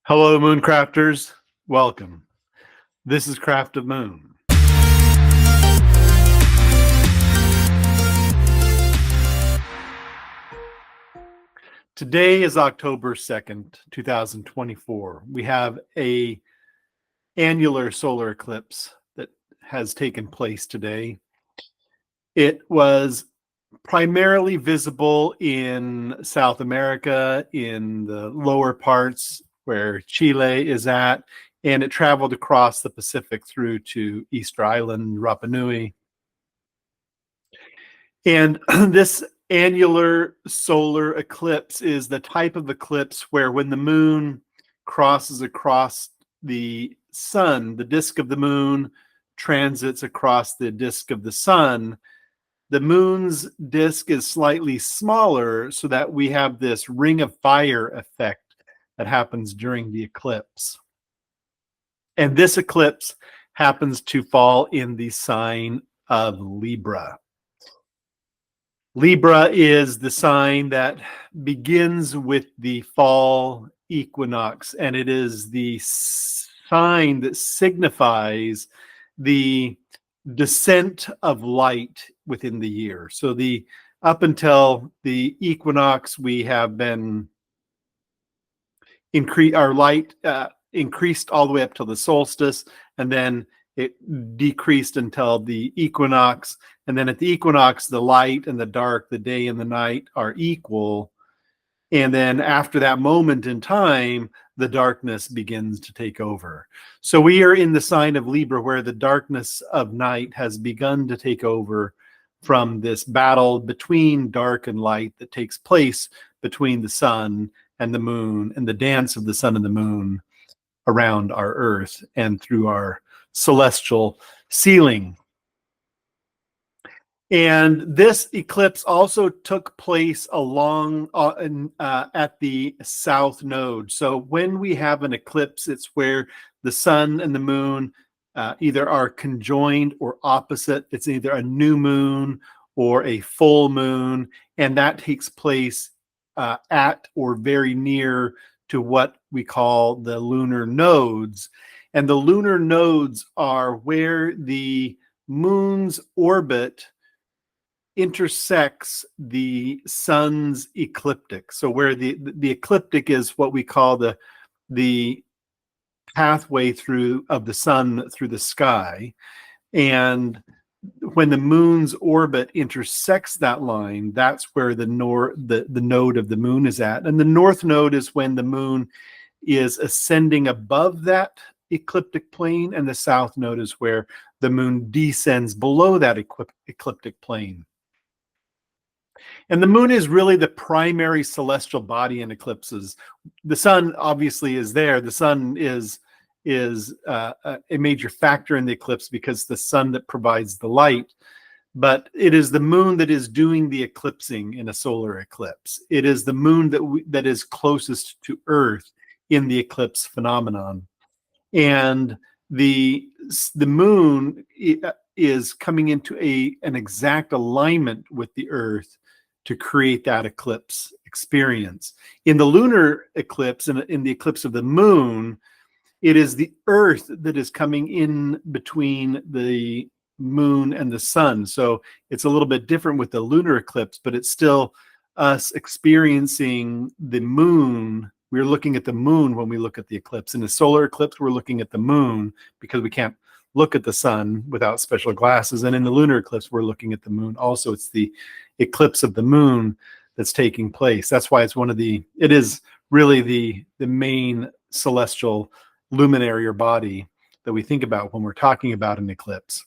Hello, Mooncrafters. Welcome. This is Craft of Moon. Today is October 2nd, 2024. We have an annular solar eclipse that has taken place today. It was primarily visible in South America, in the lower parts where Chile is at, and it traveled across the Pacific through to Easter Island, Rapa Nui. And this annular solar eclipse is the type of eclipse where when the moon crosses across the sun, the disk of the moon transits across the disk of the sun, the moon's disk is slightly smaller so that we have this ring of fire effect that happens during the eclipse. And this eclipse happens to fall in the sign of Libra. Libra is the sign that begins with the fall equinox, and it is the sign that signifies the descent of light within the year. So up until the equinox, we have been our light increased all the way up till the solstice, and then it decreased until the equinox. And then at the equinox, the light and the dark, the day and the night are equal. And then after that moment in time, the darkness begins to take over. So we are in the sign of Libra, where the darkness of night has begun to take over from this battle between dark and light that takes place between the sun and the moon, and the dance of the sun and the moon around our earth and through our celestial ceiling. And this eclipse also took place along at the south node. So when we have an eclipse, it's where the sun and the moon either are conjoined or opposite. It's either a new moon or a full moon, and that takes place at or very near to what we call the lunar nodes. And the lunar nodes are where the moon's orbit intersects the sun's ecliptic. So where the ecliptic is what we call the pathway of the sun through the sky. And when the moon's orbit intersects that line, that's where the node of the moon is at. And the north node is when the moon is ascending above that ecliptic plane, and the south node is where the moon descends below that ecliptic plane. And the moon is really the primary celestial body in eclipses. The sun obviously is there. The sun is a major factor in the eclipse because the sun that provides the light, but it is the moon that is doing the eclipsing in a solar eclipse. It is the moon that is closest to Earth in the eclipse phenomenon. And the moon is coming into an exact alignment with the Earth to create that eclipse experience. In the lunar eclipse, in the eclipse of the moon, it is the Earth that is coming in between the moon and the sun. So it's a little bit different with the lunar eclipse, but it's still us experiencing the moon. We're looking at the moon when we look at the eclipse. In the solar eclipse, we're looking at the moon because we can't look at the sun without special glasses. And in the lunar eclipse, we're looking at the moon. Also, it's the eclipse of the moon that's taking place. That's why it is really the main celestial luminary or body that we think about when we're talking about an eclipse.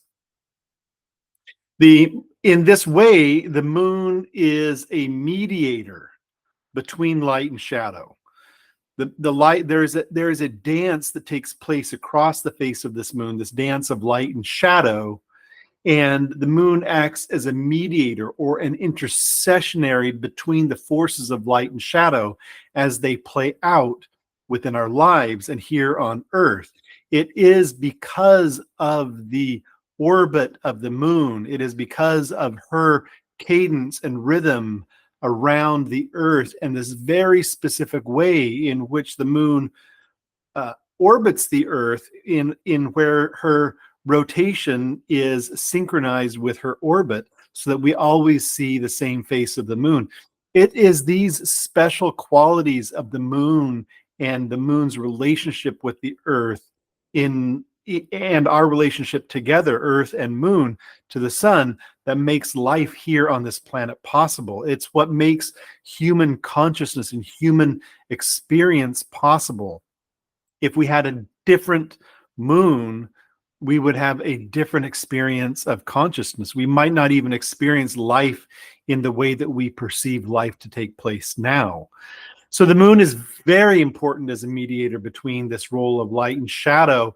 In this way, the moon is a mediator between light and shadow. The light, there is a dance that takes place across the face of this moon, this dance of light and shadow, and the moon acts as a mediator or an intercessionary between the forces of light and shadow as they play out within our lives and here on Earth. It is because of the orbit of the moon, it is because of her cadence and rhythm around the Earth and this very specific way in which the moon orbits the Earth in where her rotation is synchronized with her orbit, so that we always see the same face of the moon. It is these special qualities of the moon and the moon's relationship with the Earth and our relationship together, Earth and moon, to the sun, that makes life here on this planet possible. It's what makes human consciousness and human experience possible. If we had a different moon, we would have a different experience of consciousness. We might not even experience life in the way that we perceive life to take place now. So the moon is very important as a mediator between this role of light and shadow,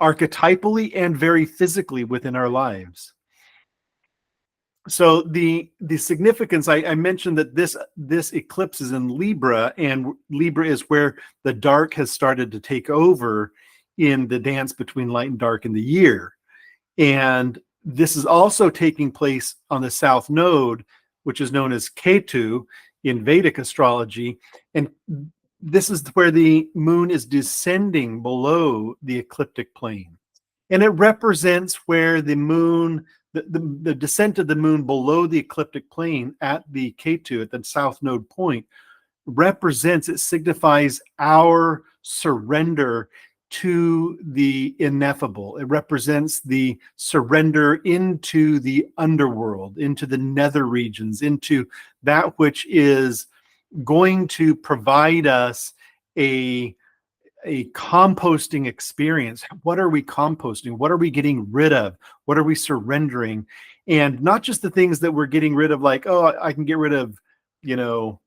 archetypally and very physically within our lives. So the significance, I mentioned that this eclipse is in Libra, and Libra is where the dark has started to take over in the dance between light and dark in the year. And this is also taking place on the south node, which is known as Ketu in Vedic astrology. And this is where the moon is descending below the ecliptic plane. And it represents where the moon, the descent of the moon below the ecliptic plane at the Ketu, at the south node point, represents, it signifies our surrender to the ineffable. It represents the surrender into the underworld, into the nether regions, into that which is going to provide us a composting experience. What are we composting? What are we getting rid of? What are we surrendering? And not just the things that we're getting rid of, like, oh, I can get rid of, I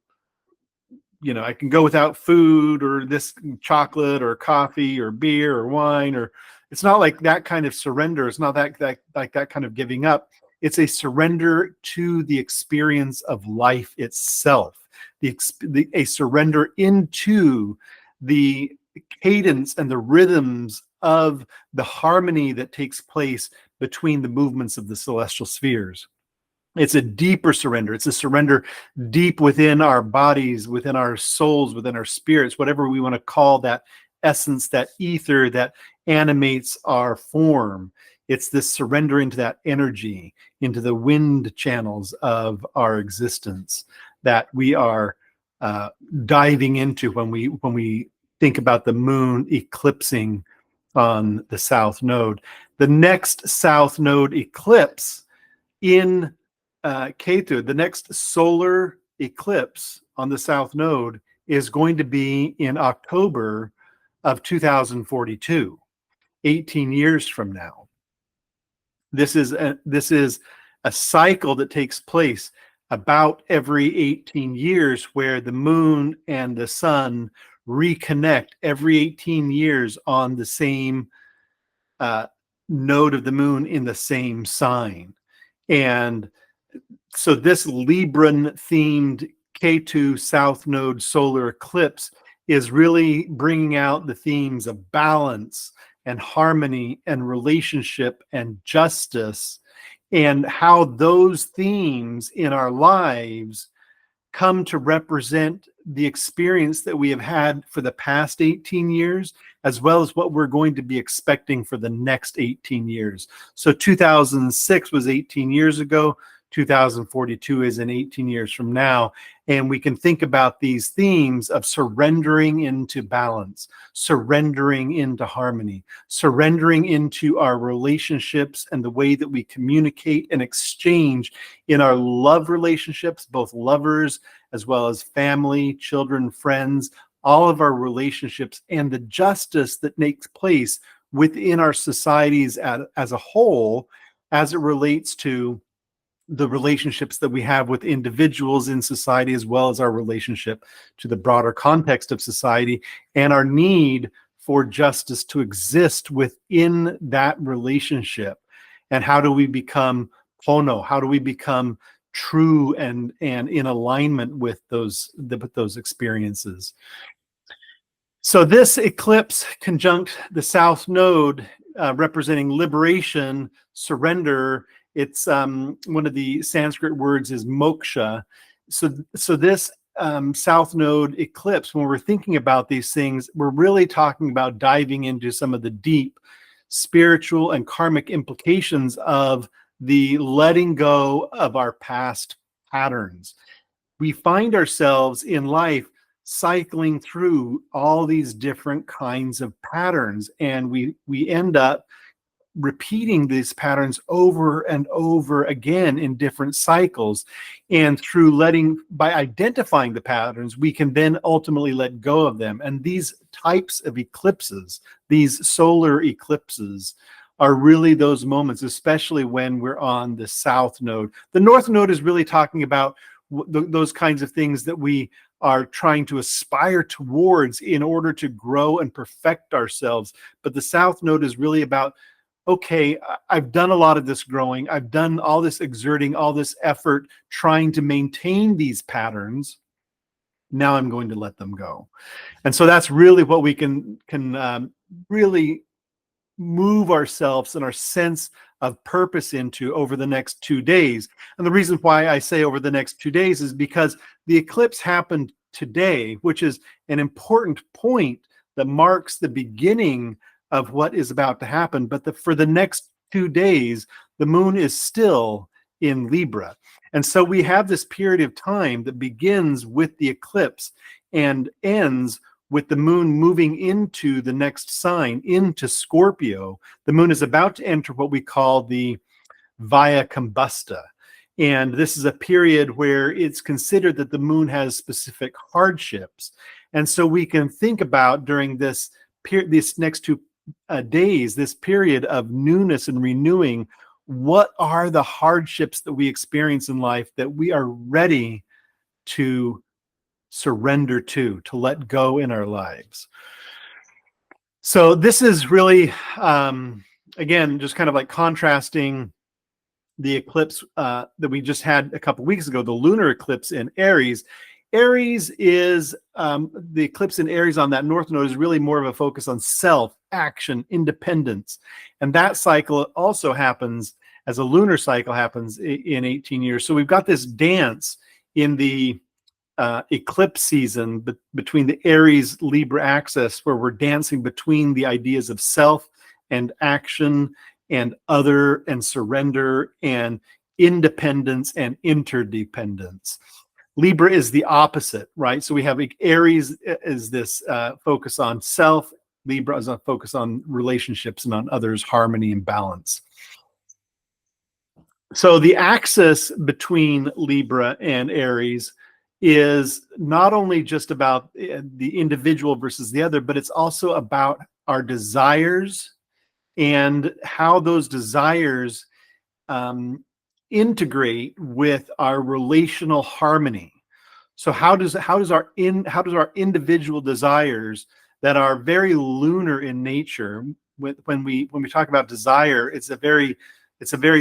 can go without food or this chocolate or coffee or beer or wine, or it's not like that kind of surrender. It's not like that kind of giving up. It's a surrender to the experience of life itself, a surrender into the cadence and the rhythms of the harmony that takes place between the movements of the celestial spheres. It's a deeper surrender. It's a surrender deep within our bodies, within our souls, within our spirits, whatever we want to call that essence, that ether that animates our form. It's this surrender into that energy, into the wind channels of our existence that we are diving into when we think about the moon eclipsing on the south node. The next south node eclipse in Ketu, the next solar eclipse on the south node, is going to be in October of 2042, 18 years from now. This is a cycle that takes place about every 18 years, where the moon and the sun reconnect every 18 years on the same node of the moon in the same sign. And so this Libran themed Ketu South Node solar eclipse is really bringing out the themes of balance and harmony and relationship and justice, and how those themes in our lives come to represent the experience that we have had for the past 18 years, as well as what we're going to be expecting for the next 18 years. So 2006 was 18 years ago. 2042 is in 18 years from now. And we can think about these themes of surrendering into balance, surrendering into harmony, surrendering into our relationships and the way that we communicate and exchange in our love relationships, both lovers as well as family, children, friends, all of our relationships, and the justice that takes place within our societies as a whole, as it relates to the relationships that we have with individuals in society, as well as our relationship to the broader context of society, and our need for justice to exist within that relationship. And how do we become pono? How do we become true and in alignment with those experiences? So this eclipse conjunct the south node, representing liberation, surrender. It's one of the Sanskrit words is moksha. So this South Node eclipse, when we're thinking about these things, we're really talking about diving into some of the deep spiritual and karmic implications of the letting go of our past patterns. We find ourselves in life cycling through all these different kinds of patterns, and we end up repeating these patterns over and over again in different cycles. And by identifying the patterns, we can then ultimately let go of them. And these types of eclipses, these solar eclipses, are really those moments, especially when we're on the South Node. The North Node is really talking about those kinds of things that we are trying to aspire towards in order to grow and perfect ourselves. But the South Node is really about, okay, I've done a lot of this growing. I've done all this exerting, all this effort trying to maintain these patterns. Now I'm going to let them go. And so that's really what we can really move ourselves and our sense of purpose into over the next 2 days. And the reason why I say over the next 2 days is because the eclipse happened today, which is an important point that marks the beginning of what is about to happen. But for the next 2 days, the moon is still in Libra. And so we have this period of time that begins with the eclipse and ends with the moon moving into the next sign, into Scorpio. The moon is about to enter what we call the Via Combusta. And this is a period where it's considered that the moon has specific hardships. And so we can think about during this next 2 days, this period of newness and renewing, what are the hardships that we experience in life that we are ready to surrender to let go in our lives. So this is really, again, just kind of like contrasting the eclipse that we just had a couple weeks ago, the lunar eclipse in Aries. Aries is, the eclipse in Aries on that North Node is really more of a focus on self, action, independence. And that cycle also happens as a lunar cycle happens in 18 years. So we've got this dance in the eclipse season between the Aries Libra axis, where we're dancing between the ideas of self and action and other and surrender and independence and interdependence. Libra is the opposite, right? So we have Aries is this focus on self. Libra is a focus on relationships and on others, harmony and balance. So the axis between Libra and Aries is not only just about the individual versus the other, but it's also about our desires and how those desires integrate with our relational harmony. So how does our individual desires that are very lunar in nature, when we talk about desire, it's a very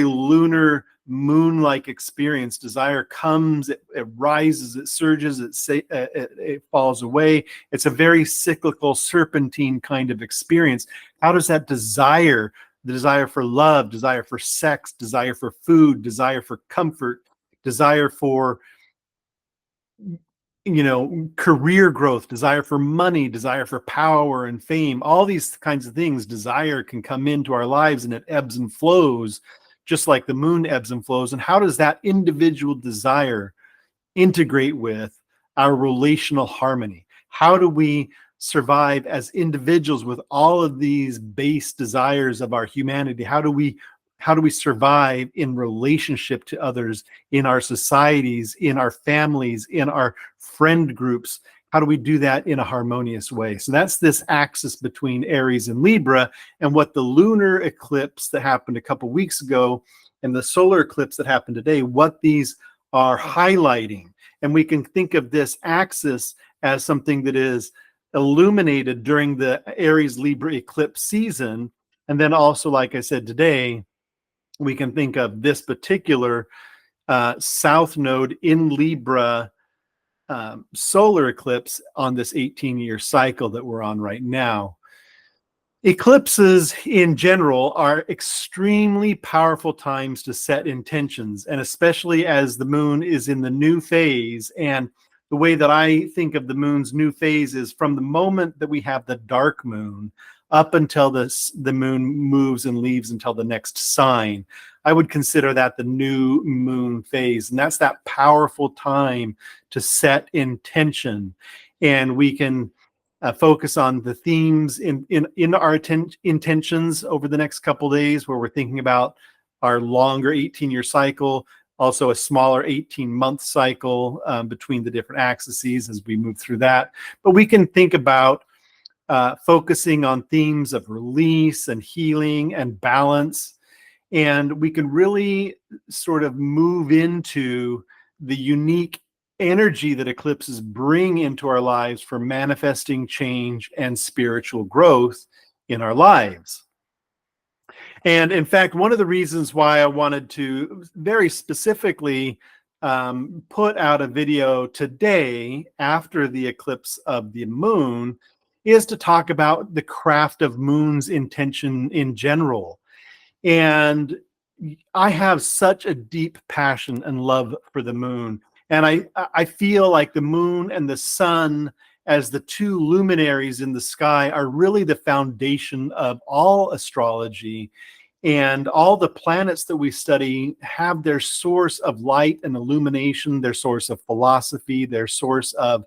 lunar, moon-like experience. Desire comes, it rises, it surges, it falls away. It's a very cyclical, serpentine kind of experience. How does that desire, the desire for love, desire for sex, desire for food, desire for comfort, desire for career growth, desire for money, desire for power and fame, all these kinds of things, desire can come into our lives and it ebbs and flows, just like the moon ebbs and flows. And how does that individual desire integrate with our relational harmony? How do we survive as individuals with all of these base desires of our humanity? How do we survive in relationship to others, in our societies, in our families, in our friend groups? How do we do that in a harmonious way? So that's this axis between Aries and Libra, and what the lunar eclipse that happened a couple weeks ago and the solar eclipse that happened today, what these are highlighting. And we can think of this axis as something that is illuminated during the Aries Libra eclipse season. And then also, like I said today, we can think of this particular South Node in Libra solar eclipse on this 18-year cycle that we're on right now. Eclipses in general are extremely powerful times to set intentions, and especially as the moon is in the new phase and the way that I think of the moon's new phase is from the moment that we have the dark moon up until the moon moves and leaves until the next sign. I would consider that the new moon phase. And that's that powerful time to set intention. And we can focus on the themes in our intentions over the next couple days, where we're thinking about our longer 18-year cycle, also a smaller 18-month cycle between the different axes as we move through that. But we can think about focusing on themes of release and healing and balance. And we can really sort of move into the unique energy that eclipses bring into our lives for manifesting change and spiritual growth in our lives. And in fact, one of the reasons why I wanted to very specifically put out a video today after the eclipse of the moon is to talk about the craft of moon's intention in general. And I have such a deep passion and love for the moon. And I feel like the moon and the sun, as the two luminaries in the sky, are really the foundation of all astrology. And all the planets that we study have their source of light and illumination, their source of philosophy, their source of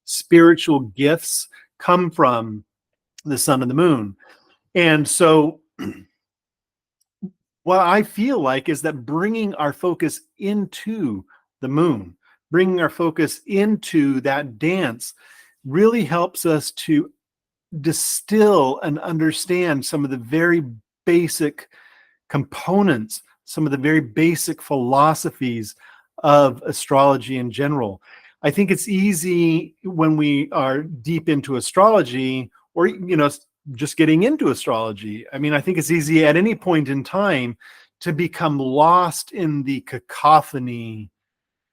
spiritual gifts come from the sun and the moon. And so what I feel like is that bringing our focus into the moon, bringing our focus into that dance, really helps us to distill and understand some of the very basic components, some of the very basic philosophies of astrology in general. I think it's easy when we are deep into astrology, or just getting into astrology. I mean, I think it's easy at any point in time to become lost in the cacophony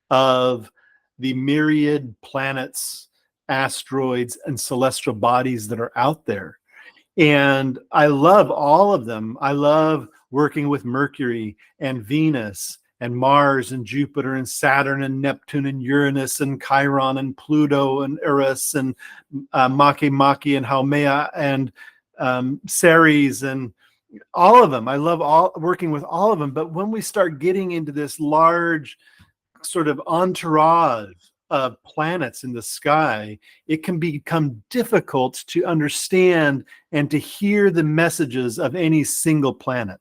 of the myriad planets, asteroids, and celestial bodies that are out there. And I love all of them. I love working with Mercury and Venus and Mars and Jupiter and Saturn and Neptune and Uranus and Chiron and Pluto and Eris and Makemake and Haumea and Ceres and all of them. I love working with all of them. But when we start getting into this large sort of entourage of planets in the sky, it can become difficult to understand and to hear the messages of any single planet.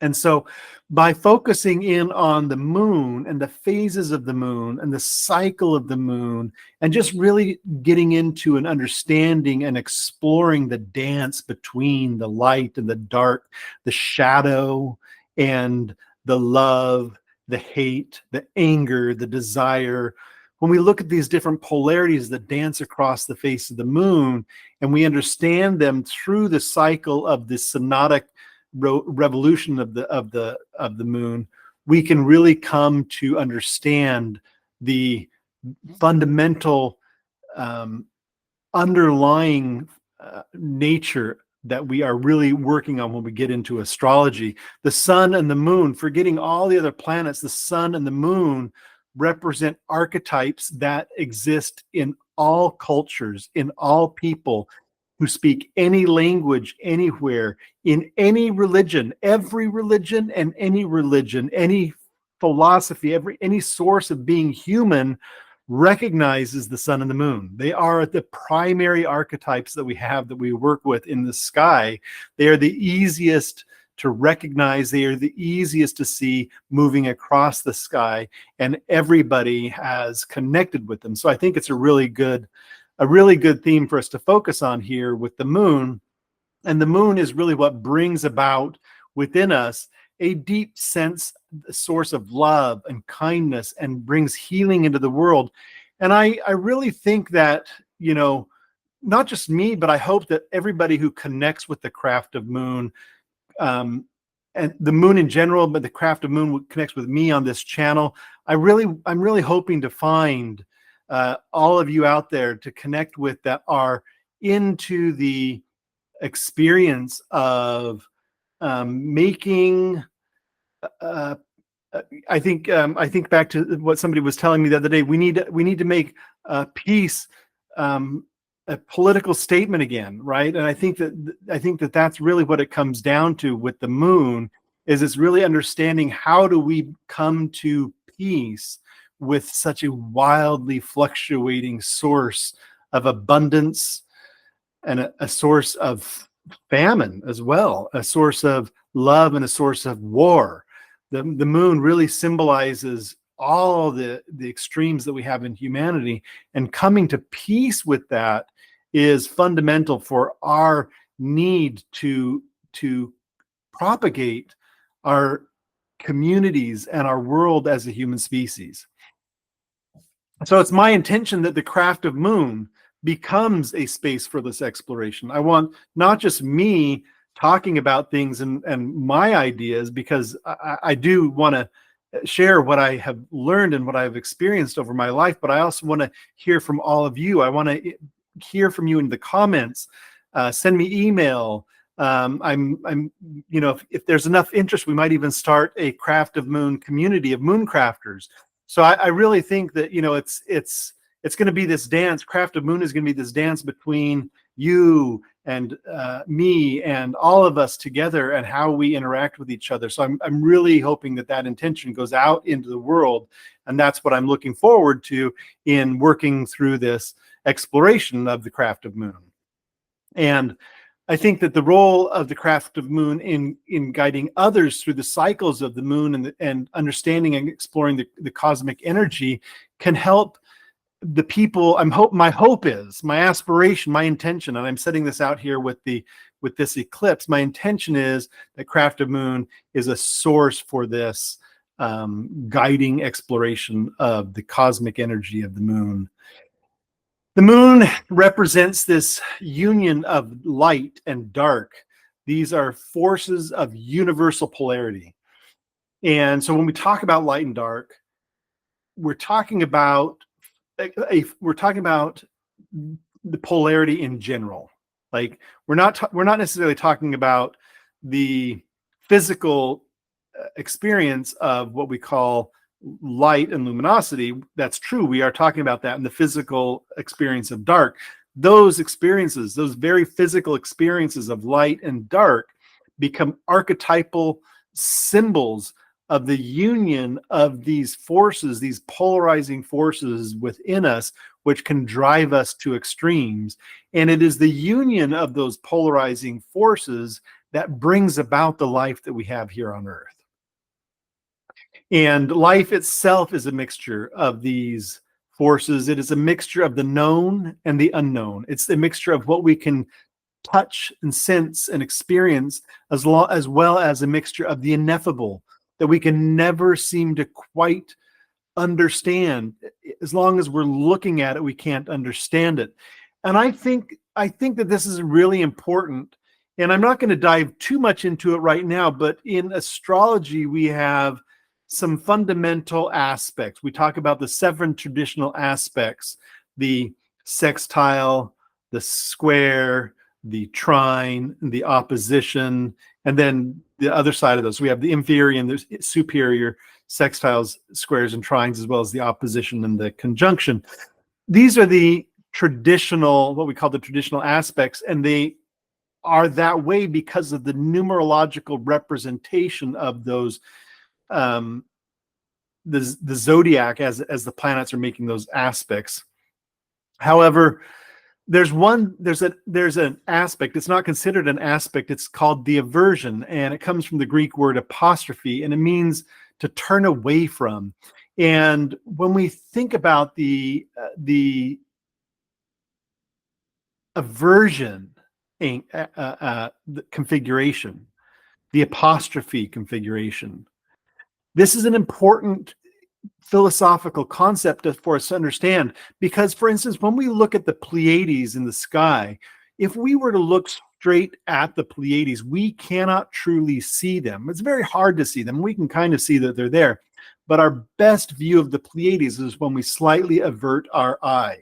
And so by focusing in on the moon and the phases of the moon and the cycle of the moon, and just really getting into an understanding and exploring the dance between the light and the dark, the shadow and the love, the hate, the anger, the desire, when we look at these different polarities that dance across the face of the moon, and we understand them through the cycle of the synodic revolution of the moon, we can really come to understand the fundamental underlying nature that we are really working on when we get into astrology. The sun and the moon, forgetting all the other planets, the sun and the moon represent archetypes that exist in all cultures, in all people who speak any language, anywhere, in any religion, every religion and any religion, any philosophy, any source of being human recognizes the sun and the moon. They are the primary archetypes that we have, that we work with in the sky. They are the easiest to recognize. They are the easiest to see moving across the sky, and everybody has connected with them. So I think it's a really good theme for us to focus on here with the moon. And the moon is really what brings about within us a deep source of love and kindness, and brings healing into the world. And I really think that, not just me, but I hope that everybody who connects with the craft of moon, and the moon in general, but the craft of moon connects with me on this channel. I'm really hoping to find all of you out there to connect with, that are into the experience of making I think back to what somebody was telling me the other day. We need to make peace a political statement again, right? And I think that that's really what it comes down to with the moon, is it's really understanding how do we come to peace with such a wildly fluctuating source of abundance, and a source of famine as well, a source of love and a source of war. The moon really symbolizes all the extremes that we have in humanity, and coming to peace with that is fundamental for our need to propagate our communities and our world as a human species. So it's my intention that the craft of moon becomes a space for this exploration. I want not just me talking about things and my ideas, because I do want to share what I have learned and what I've experienced over my life, but I also want to hear from all of you. I want to hear from you in the comments. Send me email. If there's enough interest, we might even start a Craft of Moon community of moon crafters. So I really think that, it's going to be this dance. Craft of Moon is going to be this dance between you and me and all of us together, and how we interact with each other. So I'm really hoping that intention goes out into the world, and that's what I'm looking forward to in working through this exploration of the Craft of Moon. And I think that the role of the Craft of Moon in guiding others through the cycles of the moon and understanding and exploring the cosmic energy can help the people. My hope is, my aspiration, my intention, and I'm setting this out here with this eclipse. My intention is that Craft of Moon is a source for this guiding exploration of the cosmic energy of the moon. The moon represents this union of light and dark. These are forces of universal polarity. And so when we talk about light and dark, we're talking about the polarity in general. Like, we're not necessarily talking about the physical experience of what we call light and luminosity. That's true. We are talking about that in the physical experience of dark. Those experiences, those very physical experiences of light and dark, become archetypal symbols of the union of these forces, these polarizing forces within us, which can drive us to extremes. And it is the union of those polarizing forces that brings about the life that we have here on Earth. And life itself is a mixture of these forces. It is a mixture of the known and the unknown. It's a mixture of what we can touch and sense and experience, as well as a mixture of the ineffable that we can never seem to quite understand. As long as we're looking at it, we can't understand it. And I think that this is really important. And I'm not going to dive too much into it right now, but in astrology, we have some fundamental aspects. We talk about the 7 traditional aspects: the sextile, the square, the trine, the opposition, and then the other side of those. We have the inferior and the superior sextiles, squares, and trines, as well as the opposition and the conjunction. These are the traditional, what we call the traditional aspects, and they are that way because of the numerological representation of those, the zodiac as the planets are making those aspects. However, there's an aspect. It's not considered an aspect. It's called the aversion, and it comes from the Greek word apostrophe, and it means to turn away from. And when we think about the aversion the configuration, the apostrophe configuration, this is an important philosophical concept for us to understand, because, for instance, when we look at the Pleiades in the sky, if we were to look straight at the Pleiades, we cannot truly see them. It's very hard to see them. We can kind of see that they're there, but our best view of the Pleiades is when we slightly avert our eye.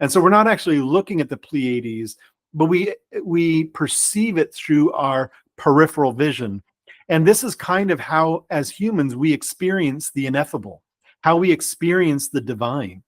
And so we're not actually looking at the Pleiades, but we perceive it through our peripheral vision. And this is kind of how, as humans, we experience the ineffable, how we experience the divine.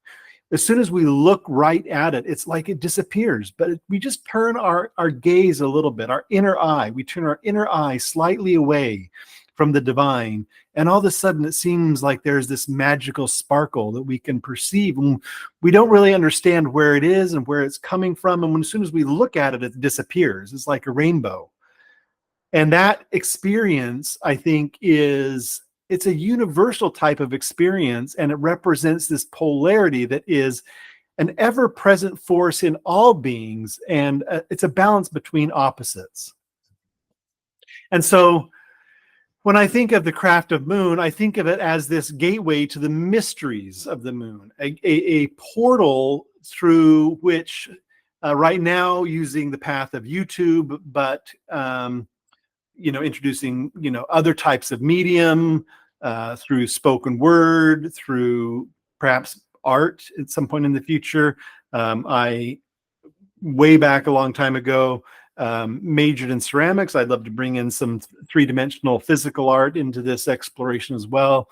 As soon as we look right at it, it's like it disappears. But we just turn our gaze a little bit, our inner eye. We turn our inner eye slightly away from the divine. And all of a sudden, it seems like there's this magical sparkle that we can perceive. And we don't really understand where it is and where it's coming from. And as soon as we look at it, it disappears. It's like a rainbow. And that experience, I think, it's a universal type of experience, and it represents this polarity that is an ever-present force in all beings, and it's a balance between opposites. And so when I think of the craft of moon, I think of it as this gateway to the mysteries of the moon, a portal through which right now, using the path of YouTube, but introducing other types of medium, through spoken word, through perhaps art at some point in the future. I, way back a long time ago, majored in ceramics. I'd love to bring in some three-dimensional physical art into this exploration as well.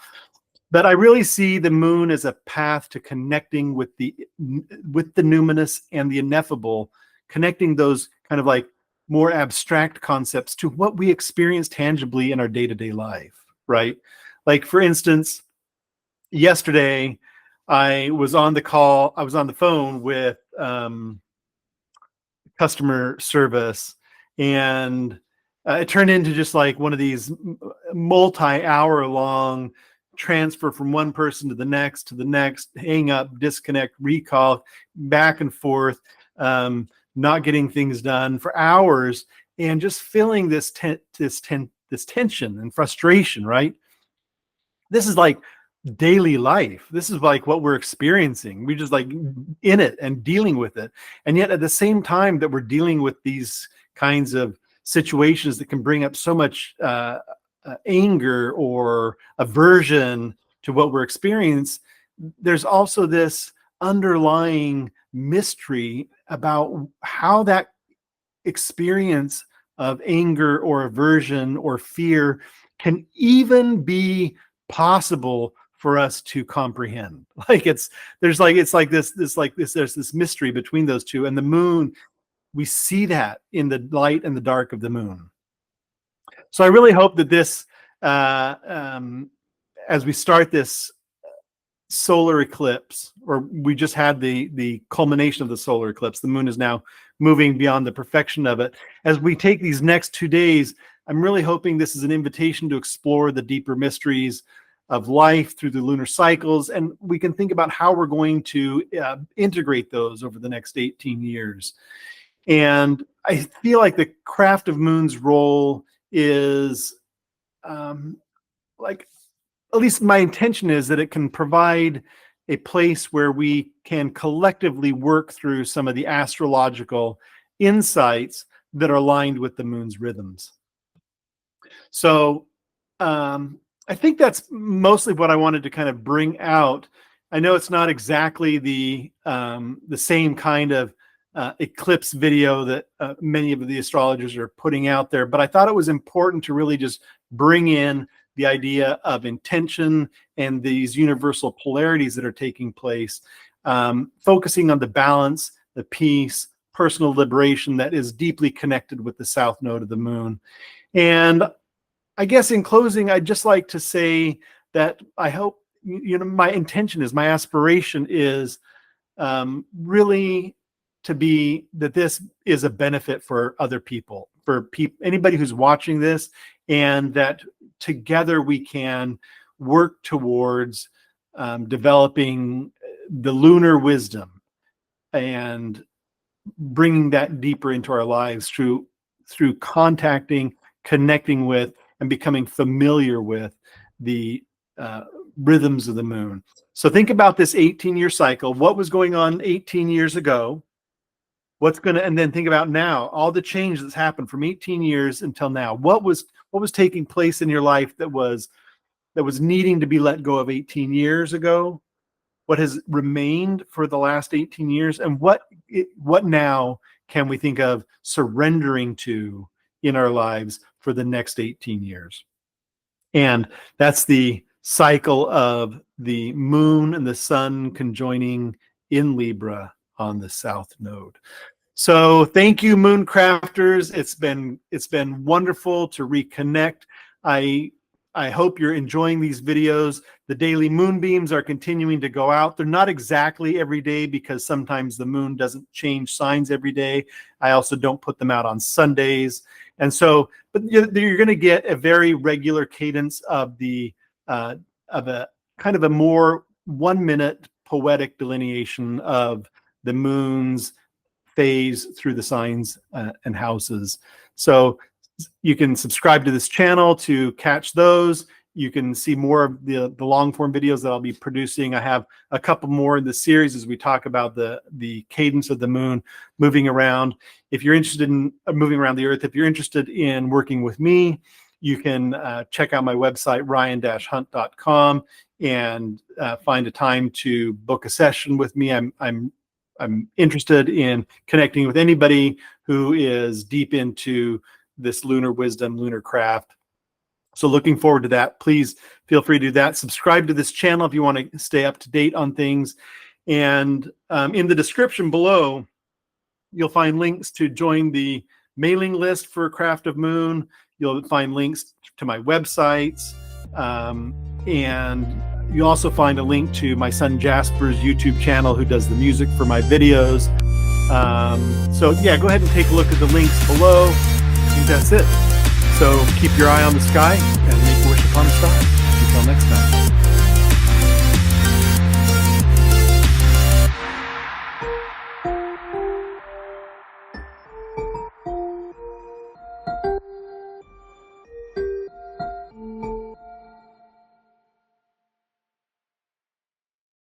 But I really see the moon as a path to connecting with the numinous and the ineffable, connecting those kind of like more abstract concepts to what we experience tangibly in our day-to-day life, right? Like, for instance, yesterday I was on the phone with customer service, and it turned into just like one of these multi-hour long transfer from one person to the next, hang up, disconnect, recall, back and forth, not getting things done for hours, and just feeling this tension and frustration, right? This is like daily life. This is like what we're experiencing. We're just like in it and dealing with it. And yet at the same time that we're dealing with these kinds of situations that can bring up so much anger or aversion to what we're experiencing, there's also this underlying mystery about how that experience of anger or aversion or fear can even be possible for us to comprehend. Like there's this mystery between those two. And the moon, we see that in the light and the dark of the moon. So I really hope that this, as we start this solar eclipse, or we just had the culmination of the solar eclipse, the moon is now moving beyond the perfection of it. As we take these next 2 days, I'm really hoping this is an invitation to explore the deeper mysteries of life through the lunar cycles, and we can think about how we're going to integrate those over the next 18 years. And I feel like the craft of moon's role is like, at least my intention is that it can provide a place where we can collectively work through some of the astrological insights that are aligned with the moon's rhythms. So I think that's mostly what I wanted to kind of bring out. I know it's not exactly the same kind of eclipse video that many of the astrologers are putting out there, but I thought it was important to really just bring in the idea of intention and these universal polarities that are taking place, focusing on the balance, the peace, personal liberation that is deeply connected with the south node of the moon. And I guess in closing, I'd just like to say that I hope, my intention is, my aspiration is really to be that this is a benefit for other people, for anybody who's watching this, and that together we can work towards developing the lunar wisdom and bringing that deeper into our lives through contacting, connecting with, and becoming familiar with the rhythms of the moon. So think about this 18-year cycle. What was going on 18 years ago? And then think about now, all the change that's happened from 18 years until now. What was taking place in your life that was needing to be let go of 18 years ago? What has remained for the last 18 years? And what now can we think of surrendering to in our lives for the next 18 years? And that's the cycle of the moon and the sun conjoining in Libra on the south node. So thank you, Mooncrafters. It's been wonderful to reconnect. I hope you're enjoying these videos. The daily moonbeams are continuing to go out. They're not exactly every day because sometimes the moon doesn't change signs every day. I also don't put them out on Sundays. And so, but you're going to get a very regular cadence of of a kind of a more 1 minute poetic delineation of the moon's phase through the signs and houses. So you can subscribe to this channel to catch those. You can see more of the long form videos that I'll be producing. I have a couple more in the series as we talk about the cadence of the moon moving around. If you're interested in moving around the earth, if you're interested in working with me, you can check out my website, ryan-hunt.com, and find a time to book a session with me. I'm interested in connecting with anybody who is deep into this lunar wisdom, lunar craft. So looking forward to that. Please feel free to do that. Subscribe to this channel if you want to stay up to date on things. And in the description below, you'll find links to join the mailing list for Craft of Moon. You'll find links to my websites. And you also find a link to my son Jasper's YouTube channel, who does the music for my videos. So yeah, go ahead and take a look at the links below. I think that's it. So keep your eye on the sky and make a wish upon a star. Until next time.